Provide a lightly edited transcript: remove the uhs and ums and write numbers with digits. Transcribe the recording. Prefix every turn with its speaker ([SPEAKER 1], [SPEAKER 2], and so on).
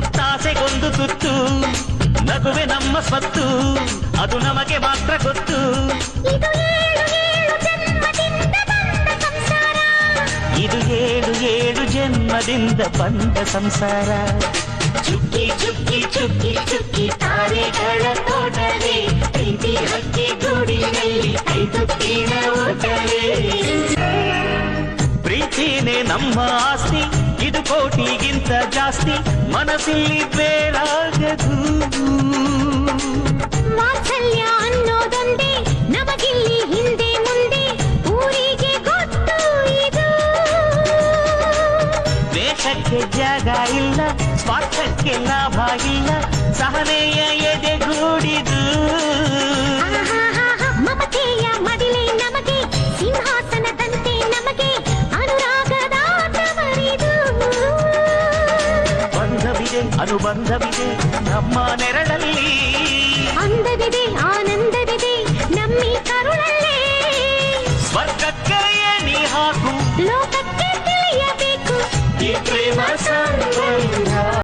[SPEAKER 1] ಮುತ್ತಾಸೆಗೊಂದು ತುತ್ತು ನಗುವೆ ನಮ್ಮ ಸ್ವತ್ತು ಅದು ನಮಗೆ ಮಾತ್ರ ಗೊತ್ತು ಇದು ಏಳು ಏಳು ಜನ್ಮದಿಂದ ಬಂದ ಸಂಸಾರ ಚುಕ್ಕಿ ಚುಕ್ಕಿ ಚುಕ್ಕಿ ಚುಕ್ಕಿ ತಾರೆಗಳ ತೋಟವೇ ಪ್ರೀತಿ ಹಕ್ಕಿ ಗೂಡಿನಲ್ಲಿ ಕೈತುಕ್ಕಿನ ಓಟವೇ ಪ್ರೀತಿನೇ ನಮ್ಮ ಆಸ್ತಿ ಇದು ಕೋಟಿಗಿಂತ ಜಾಸ್ತಿ ಮನಸ್ಸಲ್ಲಿ ಬೇರಾಗದು
[SPEAKER 2] ವಾತ್ಸಲ್ಯ ಅನ್ನೋದೊಂದೇ ನಮಗಿಲ್ಲಿ ಹಿಂದೆ ಮುಂದೆ ಊರಿಗೆ ಗೊತ್ತು ಇದು
[SPEAKER 1] ವೇಷಕ್ಕೆ ಜಾಗ ಇಲ್ಲ ಸ್ವಾರ್ಥಕ್ಕೆ ಲಾಭ ಇಲ್ಲ ಸಹನೆಯ ಎದೆಗೂಡಿದು
[SPEAKER 2] ಮಮತೆಯ ಮಡಿಲೆ ನಮಗೆ ಸಿಂಹಾಸನದಂತೆ ನಮಗೆ ಅನುರಾಗದ ತವರಿದು
[SPEAKER 1] ಬಂಧವಿದೆ ಅನುಬಂಧವಿದೆ ನಮ್ಮ ನೆರಳಲ್ಲಿ
[SPEAKER 2] ಅಂದವಿದೆ ಆನಂದವಿದೆ ನಮ್ಮಿ